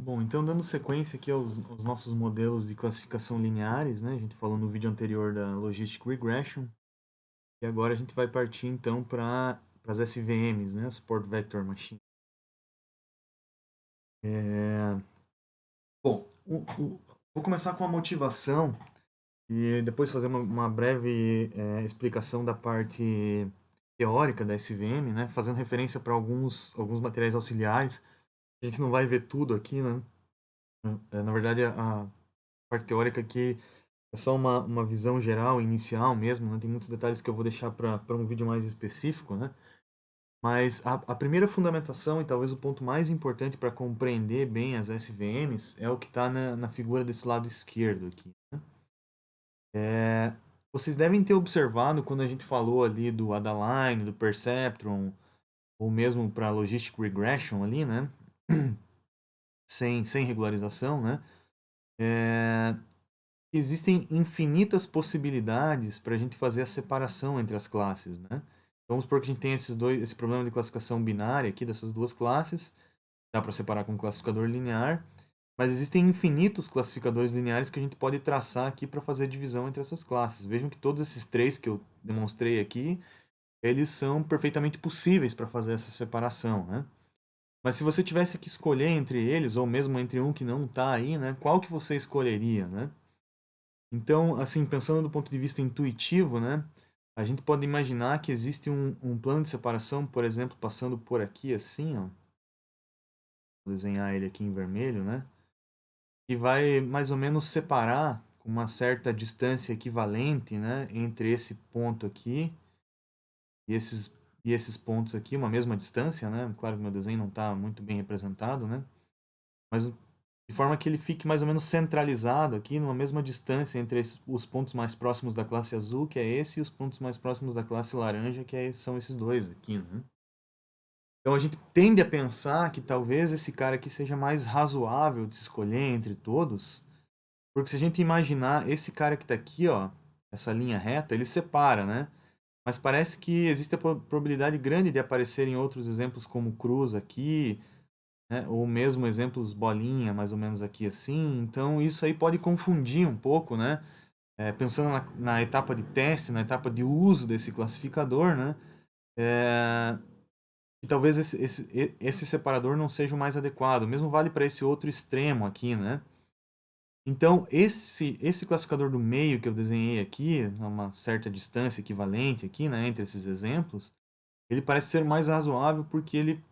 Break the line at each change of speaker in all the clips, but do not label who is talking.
Bom, então dando sequência aqui aos nossos modelos de classificação lineares, né? A gente falou no vídeo anterior da Logistic Regression, e agora a gente vai partir então para as SVMs, né? Support Vector Machine. Bom, vou começar com a motivação e depois fazer uma breve explicação da parte teórica da SVM, né? Fazendo referência para alguns materiais auxiliares. A gente não vai ver tudo aqui, né? Na verdade, a parte teórica aqui é só uma visão geral, inicial mesmo, né? Tem muitos detalhes que eu vou deixar para um vídeo mais específico, né? Mas a primeira fundamentação, e talvez o ponto mais importante para compreender bem as SVMs, é o que está na figura desse lado esquerdo aqui, né? Vocês devem ter observado quando a gente falou ali do Adaline, do Perceptron, ou mesmo para Logistic Regression ali, né? Sem regularização, né? Existem infinitas possibilidades para a gente fazer a separação entre as classes, né? Vamos supor que a gente tem esse problema de classificação binária aqui dessas duas classes, dá para separar com um classificador linear, mas existem infinitos classificadores lineares que a gente pode traçar aqui para fazer a divisão entre essas classes. Vejam que todos esses três que eu demonstrei aqui, eles são perfeitamente possíveis para fazer essa separação, né? Mas se você tivesse que escolher entre eles, ou mesmo entre um que não está aí, né? Qual que você escolheria, né? Então, assim, pensando do ponto de vista intuitivo, né, a gente pode imaginar que existe um plano de separação, por exemplo, passando por aqui assim, ó, vou desenhar ele aqui em vermelho, né, que vai mais ou menos separar com uma certa distância equivalente, né, entre esse ponto aqui e esses pontos aqui, uma mesma distância, né, claro que meu desenho não está muito bem representado, né, mas de forma que ele fique mais ou menos centralizado aqui, numa mesma distância entre os pontos mais próximos da classe azul, que é esse, e os pontos mais próximos da classe laranja, são esses dois aqui, né? Então a gente tende a pensar que talvez esse cara aqui seja mais razoável de se escolher entre todos, porque se a gente imaginar esse cara que está aqui, ó, essa linha reta, ele separa, né? Mas parece que existe a probabilidade grande de aparecerem outros exemplos como cruz aqui, né? Ou mesmo exemplos bolinha, mais ou menos aqui assim. Então isso aí pode confundir um pouco, né? Pensando na etapa de teste, na etapa de uso desse classificador, né? E talvez esse separador não seja o mais adequado. O mesmo vale para esse outro extremo aqui, né? Então, esse classificador do meio que eu desenhei aqui, a uma certa distância equivalente aqui, né, entre esses exemplos, ele parece ser mais razoável porque ele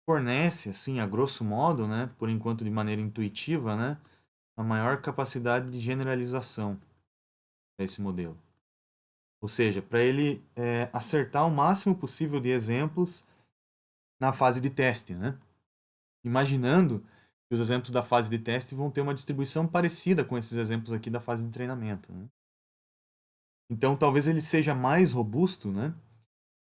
fornece, assim, a grosso modo, né, por enquanto de maneira intuitiva, né, a maior capacidade de generalização para esse modelo. Ou seja, para ele acertar o máximo possível de exemplos na fase de teste, né? Imaginando que os exemplos da fase de teste vão ter uma distribuição parecida com esses exemplos aqui da fase de treinamento, né? Então, talvez ele seja mais robusto, né,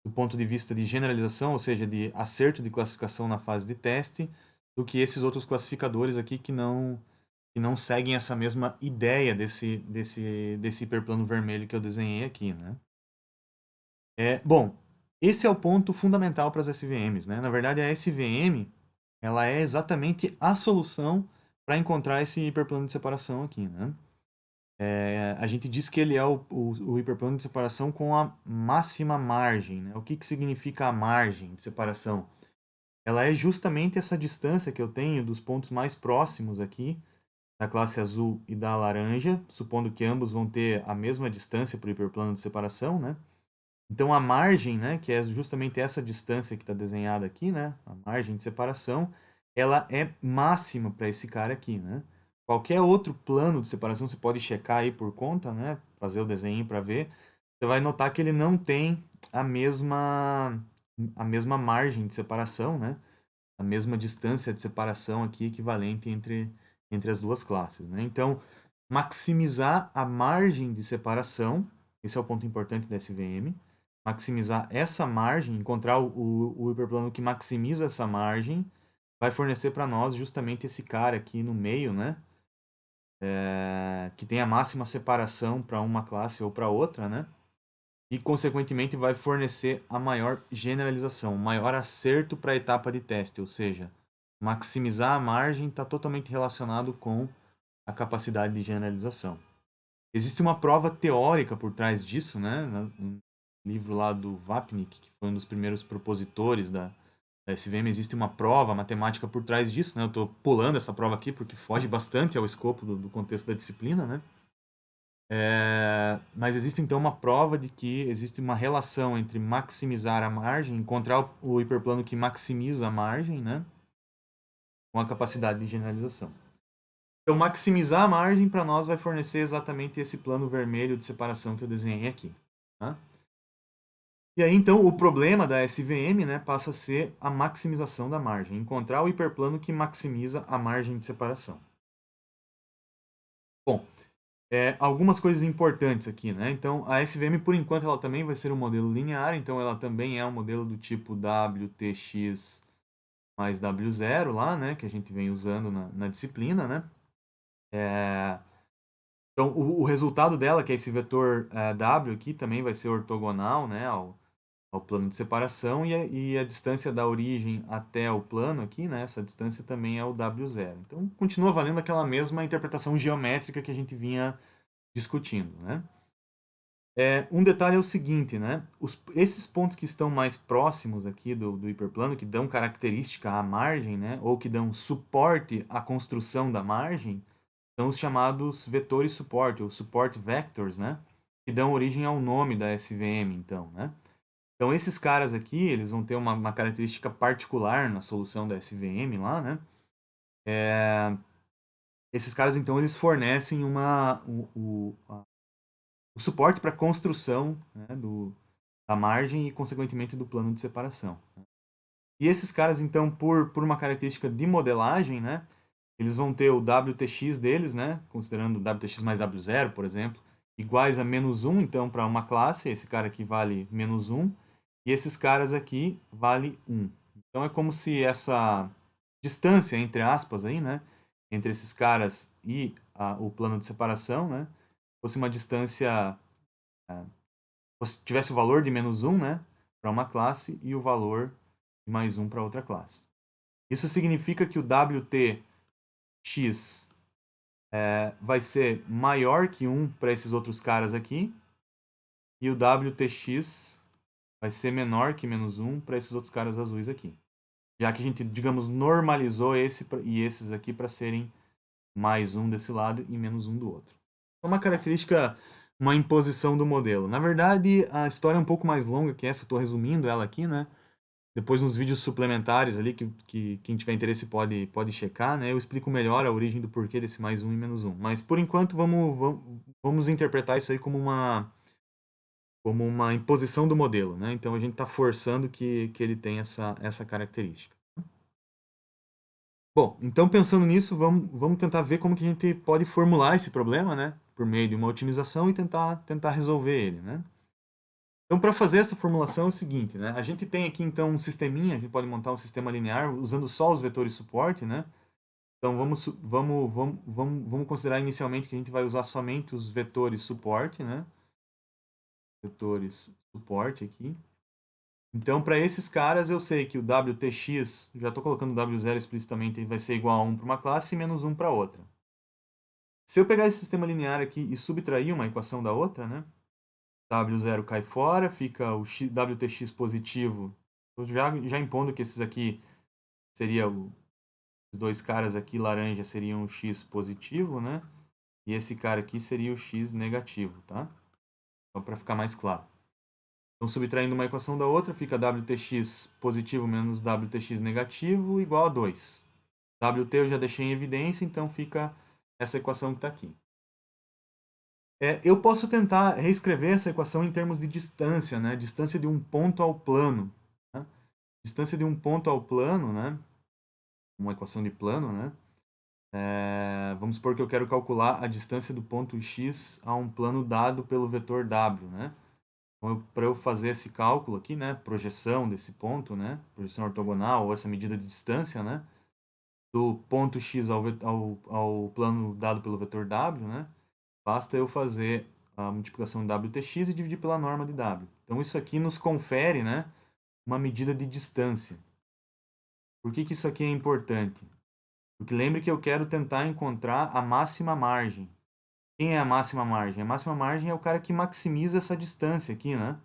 do ponto de vista de generalização, ou seja, de acerto de classificação na fase de teste, do que esses outros classificadores aqui que não seguem essa mesma ideia desse hiperplano vermelho que eu desenhei aqui, né? Bom, esse é o ponto fundamental para as SVMs, né? Na verdade, a SVM ela é exatamente a solução para encontrar esse hiperplano de separação aqui, né? A gente diz que ele é o hiperplano de separação com a máxima margem, né? O que significa a margem de separação? Ela é justamente essa distância que eu tenho dos pontos mais próximos aqui, da classe azul e da laranja, supondo que ambos vão ter a mesma distância para o hiperplano de separação, né? Então a margem, né, que é justamente essa distância que está desenhada aqui, né, a margem de separação, ela é máxima para esse cara aqui, né? Qualquer outro plano de separação você pode checar aí por conta, né, fazer o desenho para ver. Você vai notar que ele não tem a mesma margem de separação, né? A mesma distância de separação aqui equivalente entre as duas classes, né? Então, maximizar a margem de separação, esse é o ponto importante da SVM, maximizar essa margem, encontrar o hiperplano que maximiza essa margem, vai fornecer para nós justamente esse cara aqui no meio, né? Que tem a máxima separação para uma classe ou para outra, né? E, consequentemente, vai fornecer a maior generalização, o maior acerto para a etapa de teste, ou seja, maximizar a margem está totalmente relacionado com a capacidade de generalização. Existe uma prova teórica por trás disso, né? No livro lá do Vapnik, que foi um dos primeiros propositores da SVM, existe uma prova matemática por trás disso, né? Eu estou pulando essa prova aqui porque foge bastante ao escopo do contexto da disciplina, né? Mas existe então uma prova de que existe uma relação entre maximizar a margem, encontrar o hiperplano que maximiza a margem, né? Com a capacidade de generalização. Então, maximizar a margem para nós vai fornecer exatamente esse plano vermelho de separação que eu desenhei aqui. Tá? E aí, então, o problema da SVM, né, passa a ser a maximização da margem. Encontrar o hiperplano que maximiza a margem de separação. Bom, algumas coisas importantes aqui, né? Então, a SVM, por enquanto, ela também vai ser um modelo linear. Então, ela também é um modelo do tipo WTX mais W0 lá, né? Que a gente vem usando na disciplina, né? Então, o resultado dela, que é esse vetor W aqui, também vai ser ortogonal, né, ao plano de separação, e a distância da origem até o plano aqui, né, essa distância também é o W0. Então, continua valendo aquela mesma interpretação geométrica que a gente vinha discutindo, né. Um detalhe é o seguinte, né, esses pontos que estão mais próximos aqui do hiperplano, que dão característica à margem, né, ou que dão suporte à construção da margem, são os chamados vetores suporte, ou support vectors, né? Que dão origem ao nome da SVM, então, né? Então, esses caras aqui, eles vão ter uma característica particular na solução da SVM lá, né? Esses caras, então, eles fornecem o suporte para a construção, né, da margem e, consequentemente, do plano de separação. Né? E esses caras, então, por uma característica de modelagem, né? Eles vão ter o WTX deles, né? Considerando WTX mais W0, por exemplo, iguais a -1, então, para uma classe, esse cara aqui vale -1, e esses caras aqui vale 1. Então é como se essa distância, entre aspas, aí, né? Entre esses caras e o plano de separação, né? Fosse uma distância. Tivesse o valor de -1, né? Para uma classe e o valor de mais 1 para outra classe. Isso significa que o WTX vai ser maior que 1 para esses outros caras aqui, e o WTX vai ser menor que -1 para esses outros caras azuis aqui. Já que a gente, digamos, normalizou esse e esses aqui para serem mais 1 desse lado e -1 do outro. É uma característica, uma imposição do modelo. Na verdade, a história é um pouco mais longa que essa, estou resumindo ela aqui, né? Depois, nos vídeos suplementares ali, que quem tiver interesse pode checar, né? Eu explico melhor a origem do porquê desse mais 1 e -1. Mas, por enquanto, vamos interpretar isso aí como uma imposição do modelo, né? Então, a gente está forçando que ele tenha essa característica. Bom, então, pensando nisso, vamos tentar ver como que a gente pode formular esse problema, né? Por meio de uma otimização e tentar resolver ele, né? Então, para fazer essa formulação é o seguinte, né? A gente tem aqui, então, um sisteminha, a gente pode montar um sistema linear usando só os vetores suporte, né? Então, vamos considerar inicialmente que a gente vai usar somente os vetores suporte, né? Vetores suporte aqui. Então, para esses caras, eu sei que o WTX, já estou colocando o W0 explicitamente, vai ser igual a 1 para uma classe e -1 para outra. Se eu pegar esse sistema linear aqui e subtrair uma equação da outra, né? W0 cai fora, fica o WTX positivo. Eu já impondo que esses aqui seriam os dois caras aqui, laranja, seriam o X positivo, né? E esse cara aqui seria o X negativo, tá? Só para ficar mais claro. Então, subtraindo uma equação da outra, fica WTX positivo menos WTX negativo igual a 2. WT eu já deixei em evidência, então fica essa equação que está aqui. Eu posso tentar reescrever essa equação em termos de distância, né? Distância de um ponto ao plano. Né? Distância de um ponto ao plano, né? Uma equação de plano, né? Vamos supor que eu quero calcular a distância do ponto X a um plano dado pelo vetor W, né? Então, para eu fazer esse cálculo aqui, né? Projeção desse ponto, né? Projeção ortogonal, ou essa medida de distância, né? Do ponto X ao plano dado pelo vetor W, né? Basta eu fazer a multiplicação de WTX e dividir pela norma de W. Então, isso aqui nos confere, né, uma medida de distância. Por que que isso aqui é importante? Porque lembre que eu quero tentar encontrar a máxima margem. Quem é a máxima margem? A máxima margem é o cara que maximiza essa distância aqui, né?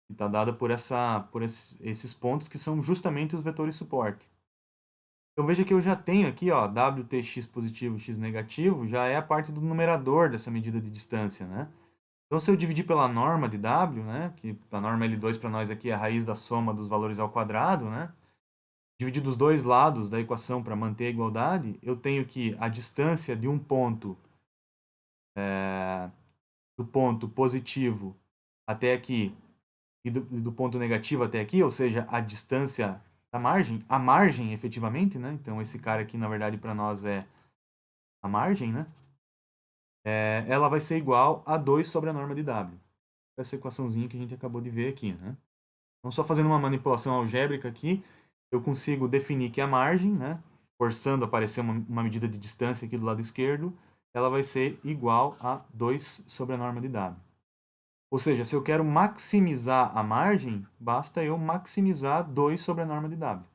Que está dada por esses pontos que são justamente os vetores suporte. Então veja que eu já tenho aqui, ó, WTx positivo, x negativo, já é a parte do numerador dessa medida de distância, né? Então se eu dividir pela norma de W, né, que a norma L2 para nós aqui é a raiz da soma dos valores ao quadrado, né? Dividir dos dois lados da equação para manter a igualdade, eu tenho que a distância de um ponto, do ponto positivo até aqui, e do ponto negativo até aqui, ou seja, a distância da margem, a margem efetivamente, né? Então esse cara aqui, na verdade, para nós é a margem, né? Ela vai ser igual a 2 sobre a norma de W. Essa equaçãozinha que a gente acabou de ver aqui, né? Então, só fazendo uma manipulação algébrica aqui, eu consigo definir que a margem, né? Forçando a aparecer uma medida de distância aqui do lado esquerdo, ela vai ser igual a 2 sobre a norma de W. Ou seja, se eu quero maximizar a margem, basta eu maximizar 2 sobre a norma de W.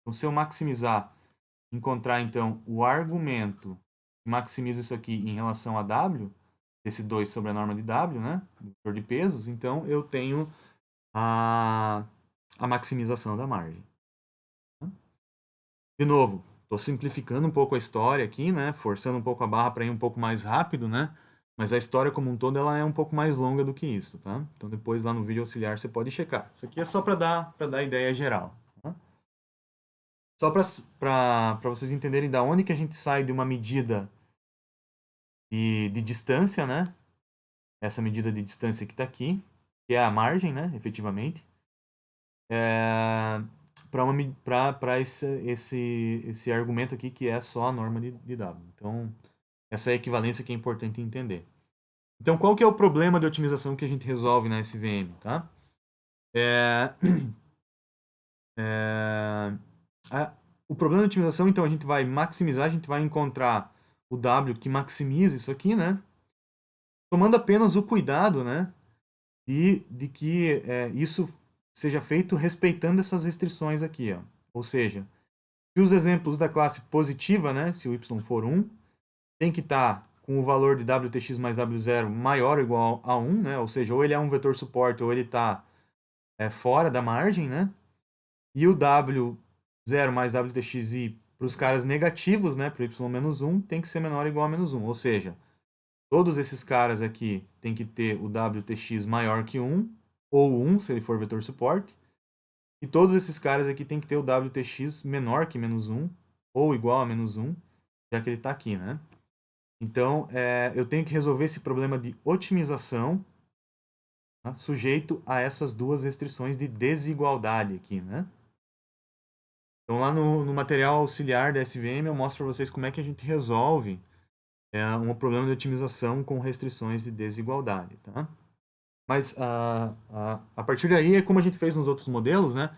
Então, se eu maximizar, encontrar então o argumento que maximiza isso aqui em relação a W, esse 2 sobre a norma de W, né, do vetor de pesos, então eu tenho a maximização da margem. De novo, estou simplificando um pouco a história aqui, né, forçando um pouco a barra para ir um pouco mais rápido, né, mas a história como um todo ela é um pouco mais longa do que isso, tá? Então depois lá no vídeo auxiliar você pode checar. Isso aqui é só para dar ideia geral. Tá? Só para vocês entenderem da onde que a gente sai de uma medida de distância, né? Essa medida de distância que está aqui, que é a margem, né? Efetivamente. Para esse argumento aqui que é só a norma de W. Então, essa é a equivalência que é importante entender. Então, qual que é o problema de otimização que a gente resolve na SVM, tá? O problema de otimização, então, a gente vai maximizar, a gente vai encontrar o W que maximiza isso aqui, né? Tomando apenas o cuidado, né? De que isso seja feito respeitando essas restrições aqui, ó. Ou seja, se os exemplos da classe positiva, né? Se o y for 1, tem que estar com o valor de WTx mais W0 maior ou igual a 1, né? Ou seja, ou ele é um vetor suporte ou ele está fora da margem, né? E o W0 mais WTXI para os caras negativos, né, para y menos 1, tem que ser menor ou igual a menos 1. Ou seja, todos esses caras aqui tem que ter o WTX maior que 1, ou 1, se ele for vetor suporte. E todos esses caras aqui tem que ter o WTX menor que menos 1, ou igual a menos 1, já que ele está aqui, né? Então, eu tenho que resolver esse problema de otimização, tá, sujeito a essas duas restrições de desigualdade aqui, né? Então, lá no material auxiliar da SVM, eu mostro para vocês como é que a gente resolve um problema de otimização com restrições de desigualdade. Tá? Mas, a partir daí, é como a gente fez nos outros modelos, né?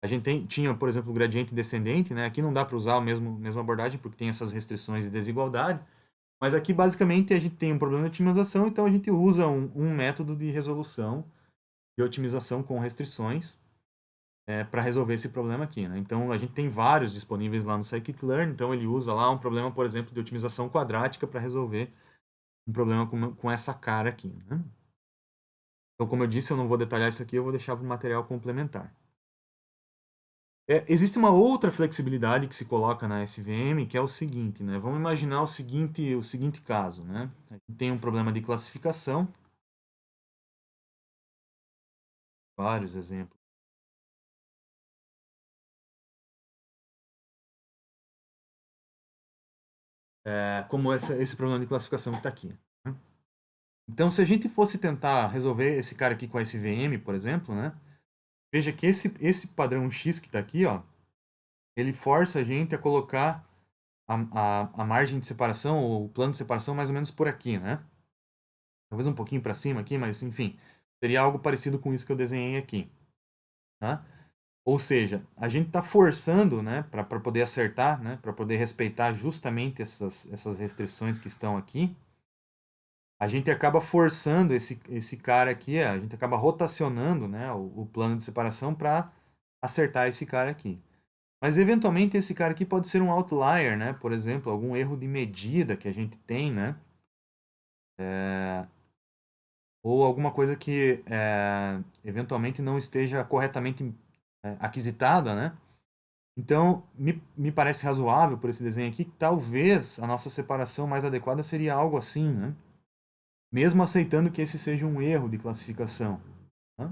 A gente tinha, por exemplo, o gradiente descendente, né? Aqui não dá para usar a mesma abordagem, porque tem essas restrições de desigualdade. Mas aqui, basicamente, a gente tem um problema de otimização, então a gente usa um método de resolução de otimização com restrições para resolver esse problema aqui, né? Então, a gente tem vários disponíveis lá no scikit-learn, então ele usa lá um problema, por exemplo, de otimização quadrática para resolver um problema com essa cara aqui, né? Então, como eu disse, eu não vou detalhar isso aqui, eu vou deixar para o material complementar. Existe uma outra flexibilidade que se coloca na SVM, que é o seguinte, né? Vamos imaginar o seguinte caso, né? A gente tem um problema de classificação, vários exemplos. Como esse problema de classificação que está aqui. Né? Então, se a gente fosse tentar resolver esse cara aqui com a SVM, por exemplo, né? Veja que esse padrão X que está aqui, ó, ele força a gente a colocar a margem de separação, ou o plano de separação, mais ou menos por aqui, né? Talvez um pouquinho para cima aqui, mas enfim, seria algo parecido com isso que eu desenhei aqui. Tá? Ou seja, a gente está forçando, né, para poder acertar, né, para poder respeitar justamente essas restrições que estão aqui, a gente acaba forçando esse cara aqui, a gente acaba rotacionando, né, o plano de separação para acertar esse cara aqui. Mas eventualmente esse cara aqui pode ser um outlier, né? Por exemplo, algum erro de medida que a gente tem, né? Ou alguma coisa que eventualmente não esteja corretamente aquisitada, né? Então, me parece razoável por esse desenho aqui que talvez a nossa separação mais adequada seria algo assim, né? Mesmo aceitando que esse seja um erro de classificação, né?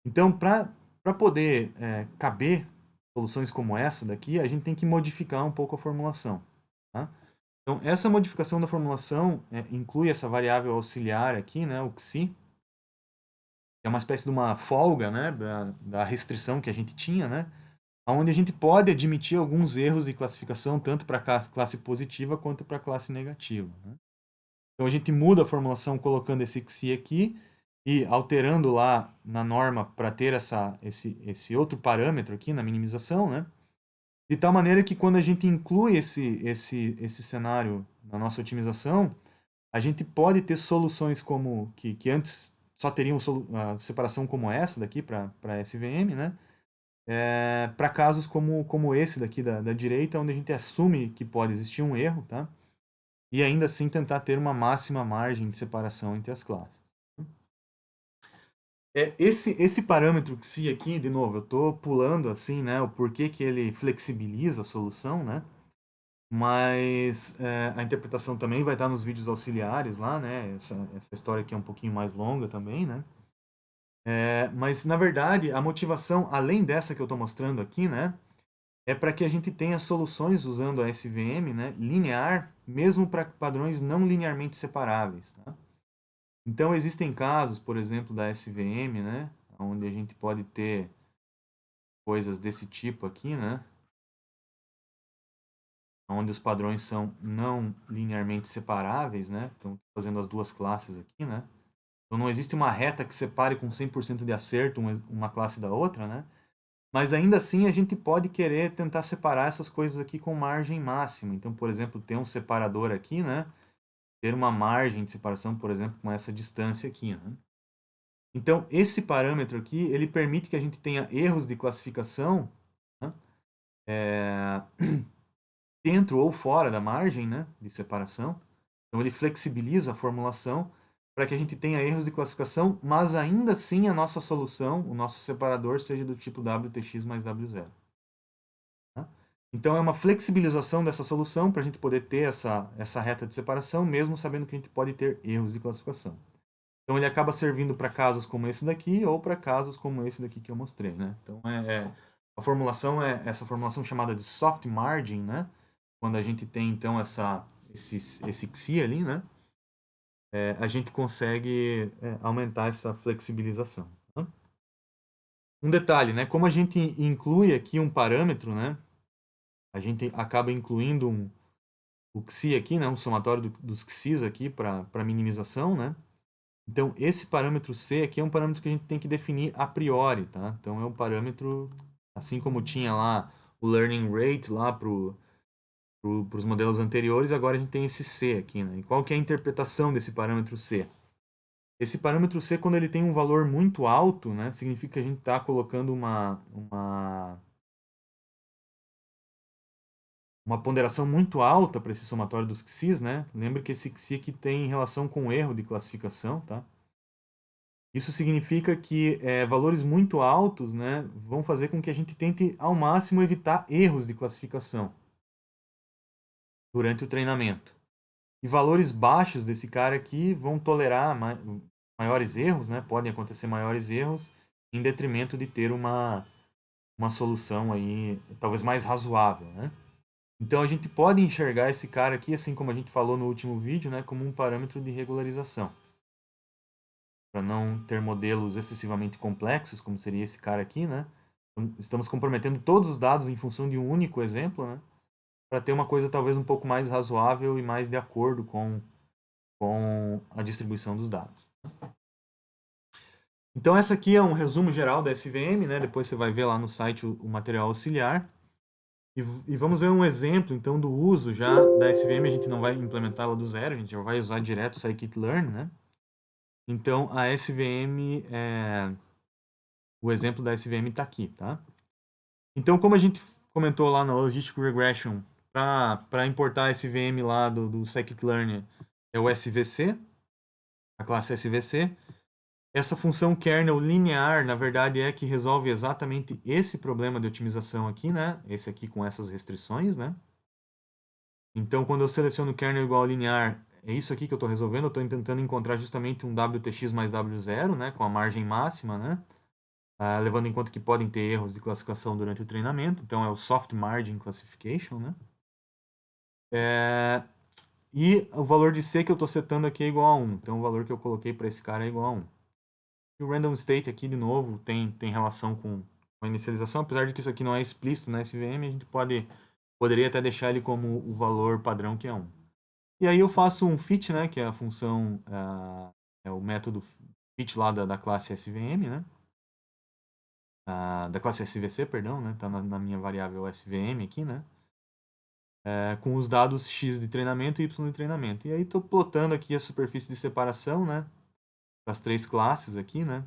Então, para poder caber soluções como essa daqui, a gente tem que modificar um pouco a formulação, tá? Então, essa modificação da formulação inclui essa variável auxiliar aqui, né, o xi, que é uma espécie de uma folga, né, da restrição que a gente tinha, né, onde a gente pode admitir alguns erros de classificação tanto para a classe positiva quanto para a classe negativa, né? Então a gente muda a formulação colocando esse xi aqui e alterando lá na norma para ter esse outro parâmetro aqui na minimização, né? De tal maneira que quando a gente inclui esse cenário na nossa otimização, a gente pode ter soluções como que antes só teriam a separação como essa daqui para SVM, né? Para casos como esse daqui da direita, onde a gente assume que pode existir um erro, tá? E ainda assim tentar ter uma máxima margem de separação entre as classes. Esse parâmetro xi aqui, de novo, eu estou pulando assim, né, o porquê que ele flexibiliza a solução, né? Mas a interpretação também vai estar nos vídeos auxiliares lá, né? Essa história aqui é um pouquinho mais longa também, né? Mas, na verdade, a motivação, além dessa que eu estou mostrando aqui, né? É para que a gente tenha soluções usando a SVM, né, linear, mesmo para padrões não linearmente separáveis, tá? Então, existem casos, por exemplo, da SVM, né, onde a gente pode ter coisas desse tipo aqui, né, onde os padrões são não linearmente separáveis, né, então fazendo as duas classes aqui, né. Então, não existe uma reta que separe com 100% de acerto uma classe da outra, né. Mas ainda assim a gente pode querer tentar separar essas coisas aqui com margem máxima. Então, por exemplo, ter um separador aqui, né? Ter uma margem de separação, por exemplo, com essa distância aqui, né? Então, esse parâmetro aqui, ele permite que a gente tenha erros de classificação, né? Dentro ou fora da margem, né? De separação. Então, ele flexibiliza a formulação para que a gente tenha erros de classificação, mas ainda assim a nossa solução, o nosso separador, seja do tipo WTX mais W0. Tá? Então é uma flexibilização dessa solução para a gente poder ter essa reta de separação, mesmo sabendo que a gente pode ter erros de classificação. Então ele acaba servindo para casos como esse daqui ou para casos como esse daqui que eu mostrei, né? Então a formulação é essa formulação chamada de soft margin, né? Quando a gente tem então esse xi ali, né? A gente consegue aumentar essa flexibilização. Tá? Um detalhe, né? Como a gente inclui aqui um parâmetro, né? A gente acaba incluindo o xi aqui, né, um somatório dos xis aqui para minimização, né? Então, esse parâmetro c aqui é um parâmetro que a gente tem que definir a priori, tá? Então, é um parâmetro, assim como tinha lá o learning rate lá para os modelos anteriores, agora a gente tem esse c aqui, né? E qual que é a interpretação desse parâmetro c? Esse parâmetro c, quando ele tem um valor muito alto, né, significa que a gente está colocando uma ponderação muito alta para esse somatório dos xis, né? Lembre que esse xi aqui tem relação com o erro de classificação, tá? Isso significa que valores muito altos, né, vão fazer com que a gente tente ao máximo evitar erros de classificação durante o treinamento. E valores baixos desse cara aqui vão tolerar maiores erros, né? Podem acontecer maiores erros em detrimento de ter uma solução aí talvez mais razoável, né? Então a gente pode enxergar esse cara aqui, assim como a gente falou no último vídeo, né, como um parâmetro de regularização. Para não ter modelos excessivamente complexos, como seria esse cara aqui, né? Estamos comprometendo todos os dados em função de um único exemplo, né? Para ter uma coisa talvez um pouco mais razoável e mais de acordo com a distribuição dos dados. Então essa aqui é um resumo geral da SVM, né? Depois você vai ver lá no site o material auxiliar. E vamos ver um exemplo, então, do uso já da SVM. A gente não vai implementá-la do zero, a gente já vai usar direto o scikit-learn, né? Então, a SVM, o exemplo da SVM está aqui, tá? Então, como a gente comentou lá na Logistic Regression, para importar esse VM lá do Scikit-Learn é o SVC, a classe SVC. Essa função kernel linear, na verdade, é que resolve exatamente esse problema de otimização aqui, né? Esse aqui com essas restrições, né? Então, quando eu seleciono kernel igual a linear, é isso aqui que eu estou resolvendo. Eu estou tentando encontrar justamente um WTX mais W0, né? Com a margem máxima, né? Levando em conta que podem ter erros de classificação durante o treinamento. Então, é o Soft Margin Classification, né? E o valor de C que eu estou setando aqui é igual a 1. Então, o valor que eu coloquei para esse cara é igual a 1. E o random state aqui, de novo, tem relação com a inicialização, apesar de que isso aqui não é explícito na SVM, a gente poderia até deixar ele como o valor padrão, que é 1. E aí eu faço um fit, né, que é a função, é o método fit lá da classe SVM, né, da classe SVC, perdão, né, tá na minha variável SVM aqui, né, com os dados x de treinamento e y de treinamento. E aí estou plotando aqui a superfície de separação, né, para as 3 classes aqui, né,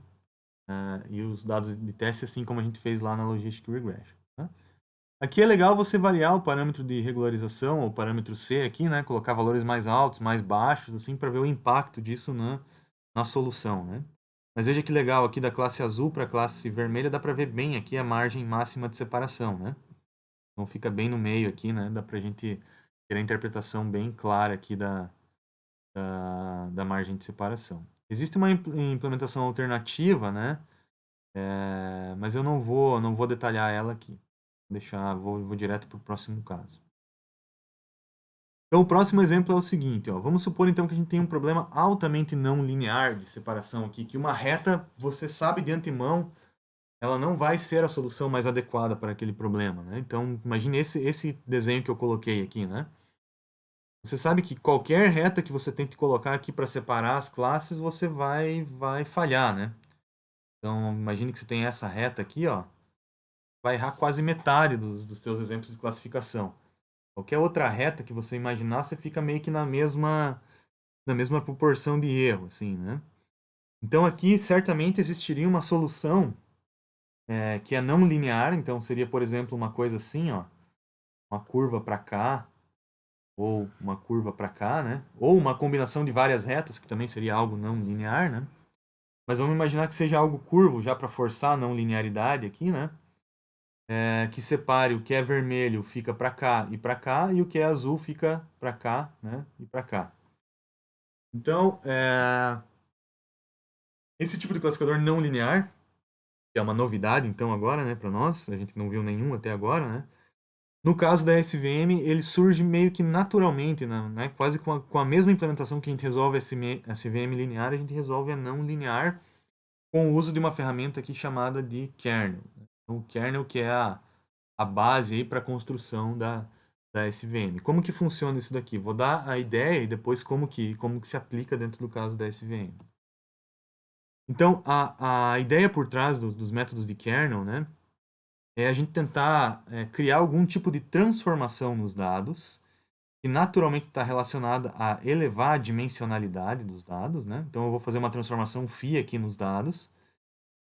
e os dados de teste, assim como a gente fez lá na Logistic Regression. Tá? Aqui é legal você variar o parâmetro de regularização, o parâmetro C aqui, né? Colocar valores mais altos, mais baixos, assim, para ver o impacto disso na solução, né? Mas veja que legal, aqui da classe azul para a classe vermelha, dá para ver bem aqui a margem máxima de separação, né? Então fica bem no meio aqui, né? Dá para a gente ter a interpretação bem clara aqui da margem de separação. Existe uma implementação alternativa, né? Mas eu não vou detalhar ela aqui. Vou direto para o próximo caso. Então, o próximo exemplo é o seguinte, ó. Vamos supor então que a gente tem um problema altamente não linear de separação aqui, que uma reta, você sabe de antemão, ela não vai ser a solução mais adequada para aquele problema, né? Então, imagine esse desenho que eu coloquei aqui, né? Você sabe que qualquer reta que você tente colocar aqui para separar as classes, você vai falhar, né? Então, imagine que você tem essa reta aqui, ó. Vai errar quase metade dos seus exemplos de classificação. Qualquer outra reta que você imaginar, você fica meio que na mesma proporção de erro, assim, né? Então aqui certamente existiria uma solução que é não linear, então seria, por exemplo, uma coisa assim, ó, uma curva para cá ou uma curva para cá, né? Ou uma combinação de várias retas, que também seria algo não linear, né? Mas vamos imaginar que seja algo curvo, já para forçar a não linearidade aqui, né? Que separe o que é vermelho fica para cá, e o que é azul fica para cá, né? E para cá. Então, esse tipo de classificador não linear, que é uma novidade então agora, né, para nós, a gente não viu nenhum até agora, né? No caso da SVM, ele surge meio que naturalmente, né? Quase com a mesma implementação que a gente resolve a SVM linear, a gente resolve a não linear com o uso de uma ferramenta aqui chamada de kernel. Então, o kernel que é a base aí para a construção da SVM. Como que funciona isso daqui? Vou dar a ideia e depois como que se aplica dentro do caso da SVM. Então, a ideia por trás dos métodos de kernel, né, é a gente tentar criar algum tipo de transformação nos dados que naturalmente está relacionada a elevar a dimensionalidade dos dados, né? Então, eu vou fazer uma transformação φ aqui nos dados,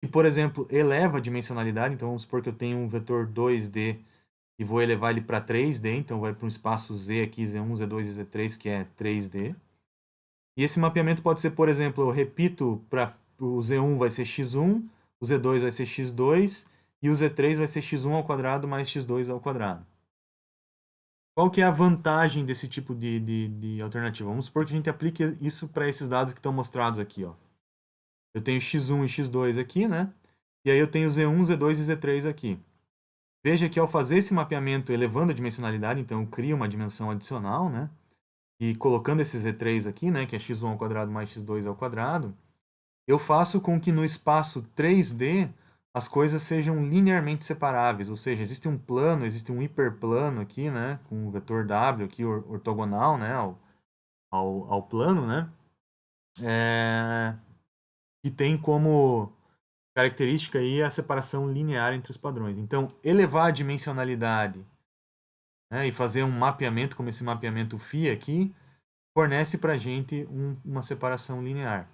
que, por exemplo, eleva a dimensionalidade. Então, vamos supor que eu tenho um vetor 2D e vou elevar ele para 3D, então vai para um espaço Z aqui, Z1, Z2 e Z3, que é 3D. E esse mapeamento pode ser, por exemplo, eu repito, para o Z1 vai ser x1, o Z2 vai ser x2 e o Z3 vai ser x1 ao quadrado mais x2 ao quadrado. Qual que é a vantagem desse tipo de alternativa? Vamos supor que a gente aplique isso para esses dados que estão mostrados aqui, ó. Eu tenho x1 e x2 aqui, né? E aí eu tenho Z1, Z2 e Z3 aqui. Veja que ao fazer esse mapeamento elevando a dimensionalidade, então eu crio uma dimensão adicional, né? E colocando esse Z3 aqui, né, que é x1 ao quadrado mais x2 ao quadrado, eu faço com que no espaço 3D as coisas sejam linearmente separáveis, ou seja, existe um plano, existe um hiperplano aqui, né, com o vetor W aqui ortogonal, né, ao plano, né, que tem como característica aí a separação linear entre os padrões. Então, elevar a dimensionalidade, né, e fazer um mapeamento como esse mapeamento φ aqui, fornece para a gente uma separação linear.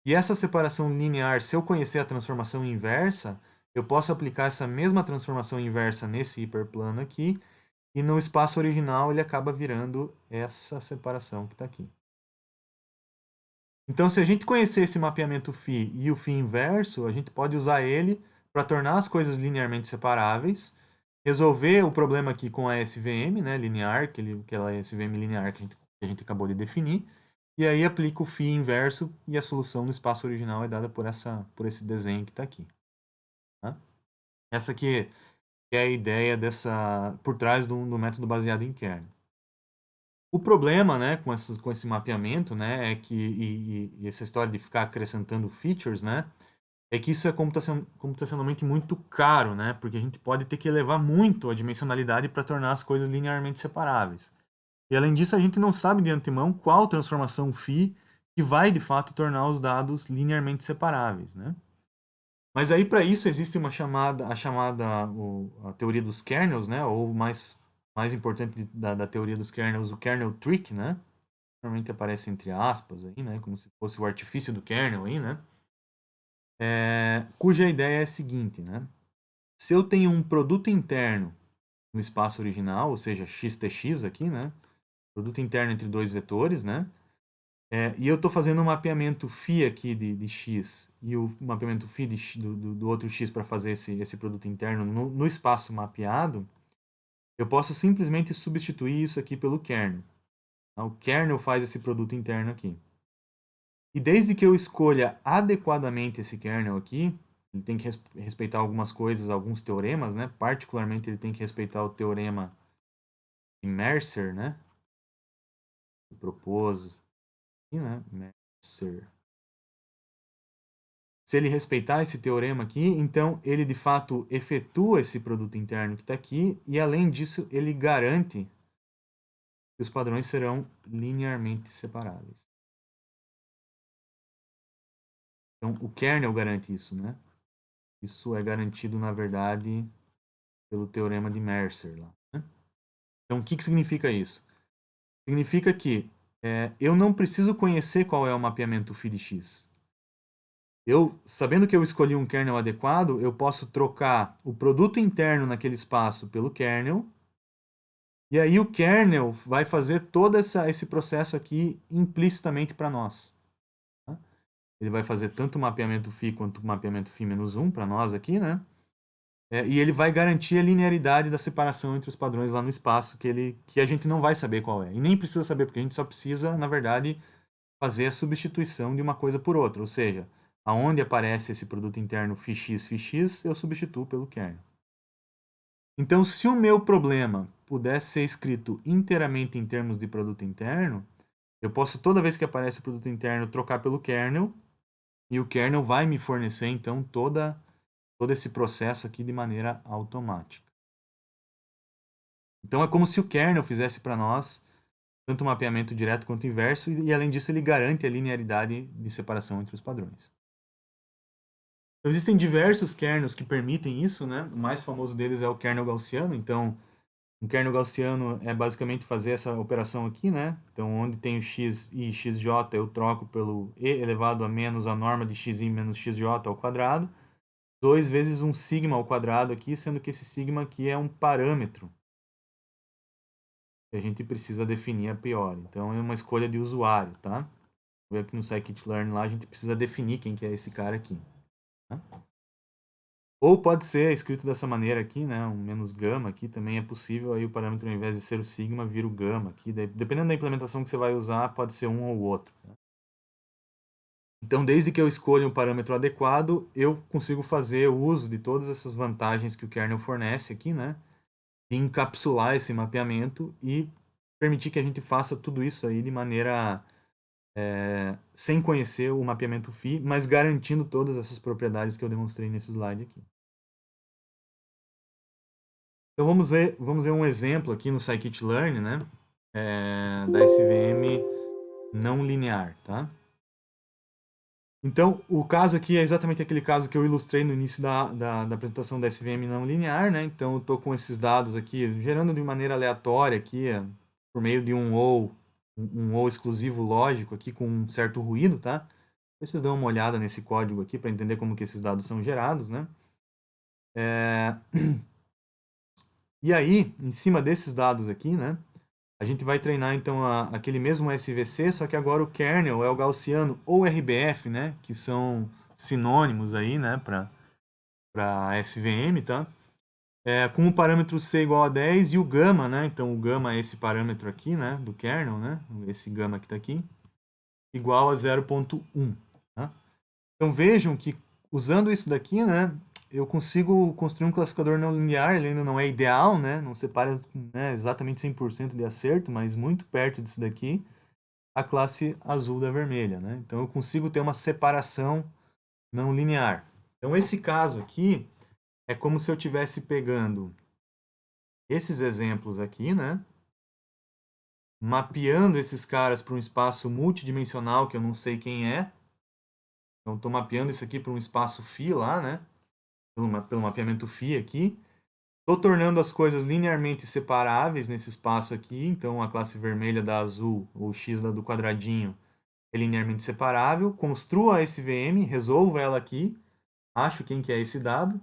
E essa separação linear, se eu conhecer a transformação inversa, eu posso aplicar essa mesma transformação inversa nesse hiperplano aqui, e no espaço original ele acaba virando essa separação que está aqui. Então, se a gente conhecer esse mapeamento φ e o φ inverso, a gente pode usar ele para tornar as coisas linearmente separáveis, resolver o problema aqui com a SVM, né, linear, aquela SVM linear que a gente acabou de definir, e aí aplica o φ inverso e a solução no espaço original é dada por esse desenho que está aqui. Tá? Essa aqui é a ideia por trás do método baseado em kernel. O problema, né, com esse mapeamento, né, é que e essa história de ficar acrescentando features, né, é que isso é computacionalmente muito caro, né, porque a gente pode ter que elevar muito a dimensionalidade para tornar as coisas linearmente separáveis. E além disso, a gente não sabe de antemão qual transformação φ que vai de fato tornar os dados linearmente separáveis, né? Mas aí para isso existe a teoria dos kernels, né, ou mais importante da teoria dos kernels, o kernel trick, né? Normalmente aparece entre aspas aí, né? Como se fosse o artifício do kernel aí, né? Cuja ideia é a seguinte, né? Se eu tenho um produto interno no espaço original, ou seja, xtx aqui, né? Produto interno entre dois vetores, né? E eu estou fazendo um mapeamento φ aqui de x e o mapeamento φ do outro x para fazer esse produto interno no espaço mapeado, eu posso simplesmente substituir isso aqui pelo kernel. O kernel faz esse produto interno aqui. E desde que eu escolha adequadamente esse kernel aqui, ele tem que respeitar algumas coisas, alguns teoremas, né? Particularmente ele tem que respeitar o teorema de Mercer, né? Que propôs aqui, né? Mercer. Se ele respeitar esse teorema aqui, então ele de fato efetua esse produto interno que está aqui e além disso ele garante que os padrões serão linearmente separáveis. Então o kernel garante isso, né? Isso é garantido na verdade pelo teorema de Mercer lá. Né? Então, o que significa isso? Significa que eu não preciso conhecer qual é o mapeamento φ de x. Sabendo que eu escolhi um kernel adequado, eu posso trocar o produto interno naquele espaço pelo kernel, e aí o kernel vai fazer todo esse processo aqui implicitamente para nós. Tá? Ele vai fazer tanto o mapeamento φ quanto o mapeamento φ-1 para nós aqui, né? E ele vai garantir a linearidade da separação entre os padrões lá no espaço, que a gente não vai saber qual é. E nem precisa saber, porque a gente só precisa, na verdade, fazer a substituição de uma coisa por outra. Ou seja, aonde aparece esse produto interno φx, eu substituo pelo kernel. Então, se o meu problema pudesse ser escrito inteiramente em termos de produto interno, eu posso, toda vez que aparece o produto interno, trocar pelo kernel, e o kernel vai me fornecer, então, todo esse processo aqui de maneira automática. Então é como se o kernel fizesse para nós tanto o mapeamento direto quanto inverso, e além disso ele garante a linearidade de separação entre os padrões. Então, existem diversos kernels que permitem isso, né? O mais famoso deles é o kernel gaussiano. Então, um kernel gaussiano é basicamente fazer essa operação aqui, né? Então, onde tem o x e xj, eu troco pelo e elevado a menos a norma de xi menos xj ao quadrado, 2 vezes um sigma ao quadrado aqui, sendo que esse sigma aqui é um parâmetro que a gente precisa definir a priori. Então, é uma escolha de usuário, tá? Vou ver aqui no scikit-learn lá, a gente precisa definir quem que é esse cara aqui. Tá? Ou pode ser escrito dessa maneira aqui, né? Um menos gama aqui também é possível. Aí o parâmetro, ao invés de ser o sigma, vira o gama aqui. Dependendo da implementação que você vai usar, pode ser um ou outro. Tá? Então, desde que eu escolha um parâmetro adequado, eu consigo fazer o uso de todas essas vantagens que o kernel fornece aqui, né? De encapsular esse mapeamento e permitir que a gente faça tudo isso aí de maneira sem conhecer o mapeamento φ, mas garantindo todas essas propriedades que eu demonstrei nesse slide aqui. Então vamos ver um exemplo aqui no scikit-learn, né, da SVM não linear, tá? Então o caso aqui é exatamente aquele caso que eu ilustrei no início da apresentação da SVM não linear, né? Então eu estou com esses dados aqui gerando de maneira aleatória aqui por meio de um ou exclusivo lógico aqui com um certo ruído, tá? Vocês dão uma olhada nesse código aqui para entender como que esses dados são gerados, né? E aí, em cima desses dados aqui, né, a gente vai treinar então aquele mesmo SVC, só que agora o kernel é o gaussiano ou RBF, né, que são sinônimos aí, né, para SVM, tá? Com o parâmetro C igual a 10 e o gama, né? Então o gama é esse parâmetro aqui, né, do kernel, né? Esse gama que está aqui, igual a 0.1, tá? Então vejam que usando isso daqui, né, eu consigo construir um classificador não linear, ele ainda não é ideal, né? Não separa, né, exatamente 100% de acerto, mas muito perto disso daqui, a classe azul da vermelha, né? Então eu consigo ter uma separação não linear. Então esse caso aqui é como se eu estivesse pegando esses exemplos aqui, né? Mapeando esses caras para um espaço multidimensional que eu não sei quem é. Então estou mapeando isso aqui para um espaço φ lá, né? Pelo mapeamento φ aqui. Estou tornando as coisas linearmente separáveis nesse espaço aqui. Então a classe vermelha da azul, ou x da do quadradinho, é linearmente separável. Construo a SVM, resolvo ela aqui. Acho quem que é esse W.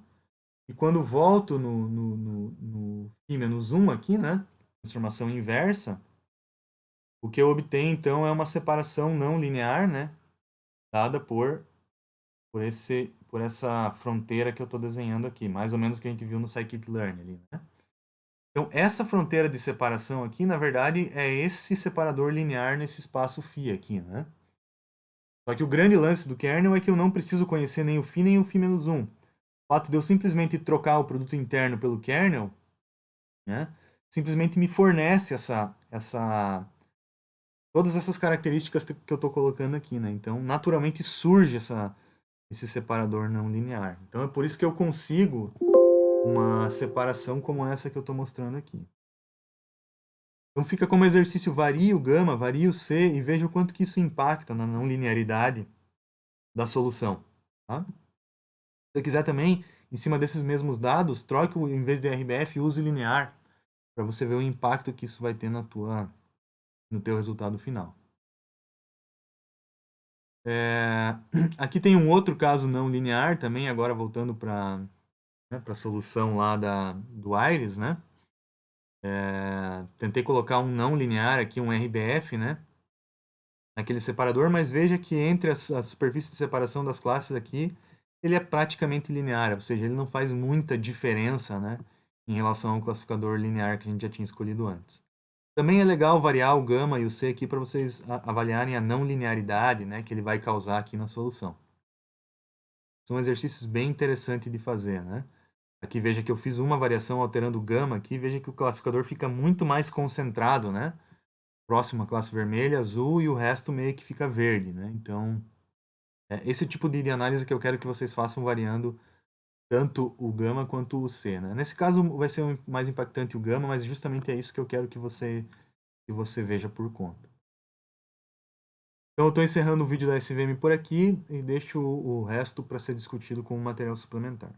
E quando volto no φ-1 aqui, né? Transformação inversa, o que eu obtenho então é uma separação não linear, né? Dada por essa fronteira que eu estou desenhando aqui, mais ou menos o que a gente viu no scikit-learn ali, né? Então, essa fronteira de separação aqui, na verdade, é esse separador linear nesse espaço φ aqui, né? Só que o grande lance do kernel é que eu não preciso conhecer nem o φ nem o φ-1. O fato de eu simplesmente trocar o produto interno pelo kernel, né, simplesmente me fornece todas essas características que eu estou colocando aqui, né? Então, naturalmente surge esse separador não linear. Então, é por isso que eu consigo uma separação como essa que eu estou mostrando aqui. Então, fica como exercício: varie o gama, varie o C e veja o quanto que isso impacta na não linearidade da solução. Tá? Se você quiser também, em cima desses mesmos dados, troque, em vez de RBF, use linear, para você ver o impacto que isso vai ter no teu resultado final. Aqui tem um outro caso não linear também, agora voltando para, né, a solução lá do Iris, né? Tentei colocar um não linear aqui, um RBF, né? Naquele separador, mas veja que entre a superfície de separação das classes aqui, ele é praticamente linear, ou seja, ele não faz muita diferença, né, em relação ao classificador linear que a gente já tinha escolhido antes. Também é legal variar o gama e o C aqui para vocês avaliarem a não linearidade, né, que ele vai causar aqui na solução. São exercícios bem interessantes de fazer, né? Aqui veja que eu fiz uma variação alterando o gama aqui, veja que o classificador fica muito mais concentrado, né? Próximo à classe vermelha, azul e o resto meio que fica verde, né? Então, esse tipo de análise que eu quero que vocês façam variando tanto o gama quanto o C, né? Nesse caso vai ser mais impactante o gama, mas justamente é isso que eu quero que você veja por conta. Então, eu estou encerrando o vídeo da SVM por aqui e deixo o resto para ser discutido com o material suplementar.